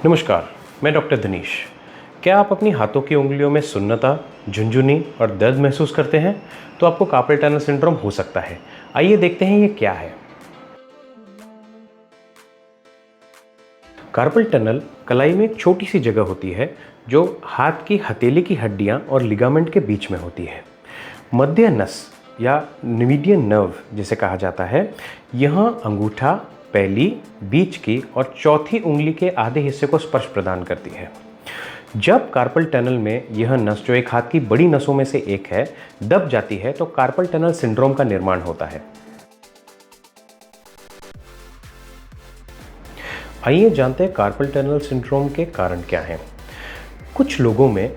नमस्कार, मैं डॉक्टर दिनेश। क्या आप अपनी हाथों की उंगलियों में सुन्नता, झुनझुनी और दर्द महसूस करते हैं? तो आपको कार्पल टनल सिंड्रोम हो सकता है। आइए देखते हैं ये क्या है। कार्पल टनल कलाई में एक छोटी सी जगह होती है जो हाथ की हथेली की हड्डियां और लिगामेंट के बीच में होती है। मध्य नस या मीडियन नर्व जिसे कहा जाता है, यहाँ अंगूठा, पहली, बीच की और चौथी उंगली के आधे हिस्से को स्पर्श प्रदान करती है। जब कार्पल टनल में यह नस, जो एक हाथ की बड़ी नसों में से एक है, दब जाती है तो कार्पल टनल सिंड्रोम का निर्माण होता है। आइए जानते हैं कार्पल टनल सिंड्रोम के कारण क्या हैं। कुछ लोगों में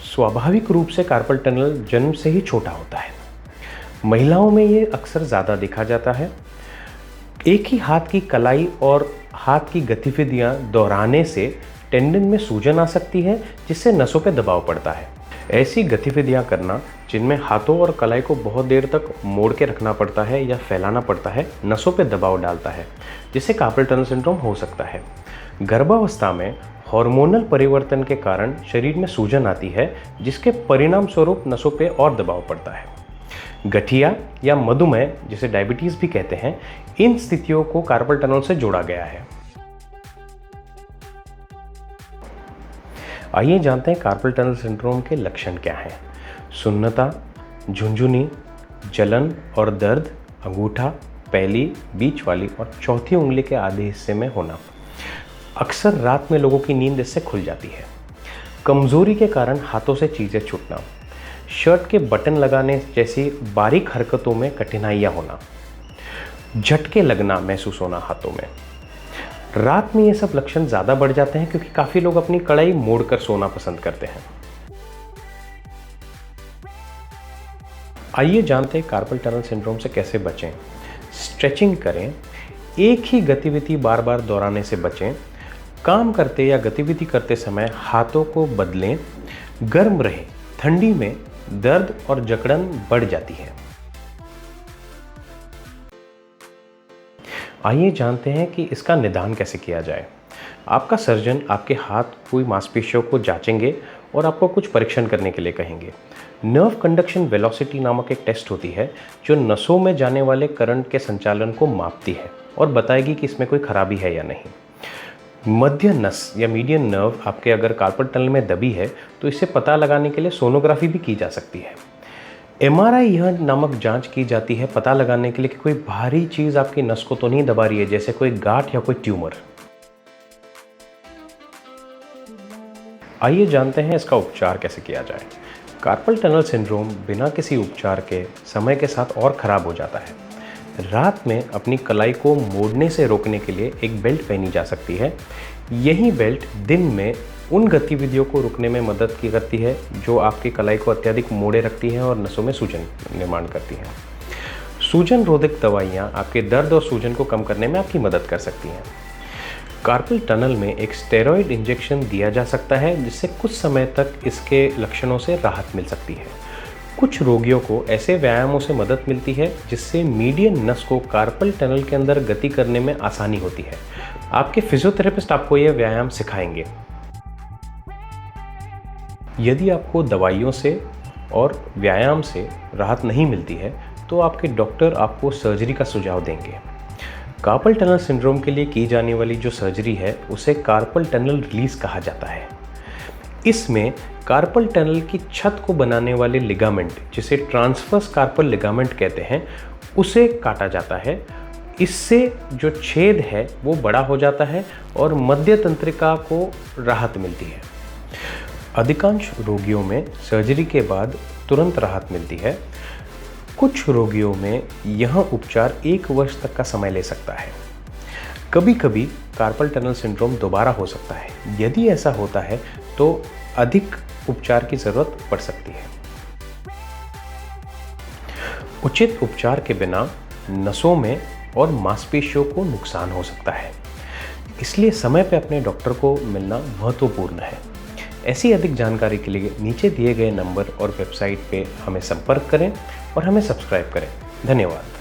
स्वाभाविक रूप से कार्पल टनल जन्म से ही छोटा होता है। महिलाओं में ये अक्सर ज़्यादा देखा जाता है। एक ही हाथ की कलाई और हाथ की गतिविधियां दोहराने से टेंडन में सूजन आ सकती है, जिससे नसों पर दबाव पड़ता है। ऐसी गतिविधियां करना जिनमें हाथों और कलाई को बहुत देर तक मोड़ के रखना पड़ता है या फैलाना पड़ता है, नसों पर दबाव डालता है, जिससे कार्पल टनल सिंड्रोम हो सकता है। गर्भावस्था में हार्मोनल परिवर्तन के कारण शरीर में सूजन आती है, जिसके परिणाम स्वरूप नसों पर और दबाव पड़ता है। गठिया या मधुमेह, जिसे डायबिटीज भी कहते हैं, इन स्थितियों को कार्पल टनल से जोड़ा गया है। आइए जानते हैं कार्पल टनल सिंड्रोम के लक्षण क्या हैं। सुन्नता, झुनझुनी, जलन और दर्द, अंगूठा, पहली, बीच वाली और चौथी उंगली के आधे हिस्से में होना। अक्सर रात में लोगों की नींद इससे खुल जाती है। कमजोरी के कारण हाथों से चीजें छूटना, शर्ट के बटन लगाने जैसी बारीक हरकतों में कठिनाइयां होना, झटके लगना महसूस होना हाथों में। रात में ये सब लक्षण ज़्यादा बढ़ जाते हैं क्योंकि काफ़ी लोग अपनी कलाई मोड़कर सोना पसंद करते हैं। आइए जानते हैं कार्पल टनल सिंड्रोम से कैसे बचें। स्ट्रेचिंग करें, एक ही गतिविधि बार बार दोहराने से बचें, काम करते या गतिविधि करते समय हाथों को बदलें, गर्म रहें, ठंडी में दर्द और जकड़न बढ़ जाती है। आइए जानते हैं कि इसका निदान कैसे किया जाए। आपका सर्जन आपके हाथ की मांसपेशियों को जांचेंगे और आपको कुछ परीक्षण करने के लिए कहेंगे। नर्व कंडक्शन वेलोसिटी नामक एक टेस्ट होती है जो नसों में जाने वाले करंट के संचालन को मापती है और बताएगी कि इसमें कोई खराबी है या नहीं। मध्य नस या मीडियन नर्व आपके अगर कार्पल टनल में दबी है तो इसे पता लगाने के लिए सोनोग्राफी भी की जा सकती है। MRI यह नामक जांच की जाती है पता लगाने के लिए कि कोई भारी चीज आपकी नस को तो नहीं दबा रही है, जैसे कोई गांठ या कोई ट्यूमर। आइए जानते हैं इसका उपचार कैसे किया जाए। कार्पल टनल सिंड्रोम बिना किसी उपचार के समय के साथ और खराब हो जाता है। रात में अपनी कलाई को मोड़ने से रोकने के लिए एक बेल्ट पहनी जा सकती है। यही बेल्ट दिन में उन गतिविधियों को रुकने में मदद की करती है जो आपकी कलाई को अत्यधिक मोड़े रखती है और नसों में सूजन निर्माण करती हैं। सूजन रोधक दवाइयाँ आपके दर्द और सूजन को कम करने में आपकी मदद कर सकती हैं। कार्पल टनल में एक स्टेरॉयड इंजेक्शन दिया जा सकता है, जिससे कुछ समय तक इसके लक्षणों से राहत मिल सकती है। कुछ रोगियों को ऐसे व्यायामों से मदद मिलती है जिससे मीडियन नस को कार्पल टनल के अंदर गति करने में आसानी होती है। आपके फिजियोथेरेपिस्ट आपको यह व्यायाम सिखाएंगे। यदि आपको दवाइयों से और व्यायाम से राहत नहीं मिलती है तो आपके डॉक्टर आपको सर्जरी का सुझाव देंगे। कार्पल टनल सिंड्रोम के लिए की जाने वाली जो सर्जरी है उसे कार्पल टनल रिलीज कहा जाता है। इसमें कार्पल टनल की छत को बनाने वाले लिगामेंट, जिसे ट्रांसवर्स कार्पल लिगामेंट कहते हैं, उसे काटा जाता है। इससे जो छेद है वो बड़ा हो जाता है और मध्य तंत्रिका को राहत मिलती है। अधिकांश रोगियों में सर्जरी के बाद तुरंत राहत मिलती है। कुछ रोगियों में यह उपचार 1 वर्ष तक का समय ले सकता है। कभी कभी कार्पल टनल सिंड्रोम दोबारा हो सकता है। यदि ऐसा होता है तो अधिक उपचार की जरूरत पड़ सकती है। उचित उपचार के बिना नसों में और मांसपेशियों को नुकसान हो सकता है, इसलिए समय पर अपने डॉक्टर को मिलना महत्वपूर्ण है। ऐसी अधिक जानकारी के लिए नीचे दिए गए नंबर और वेबसाइट पे हमें संपर्क करें और हमें सब्सक्राइब करें। धन्यवाद।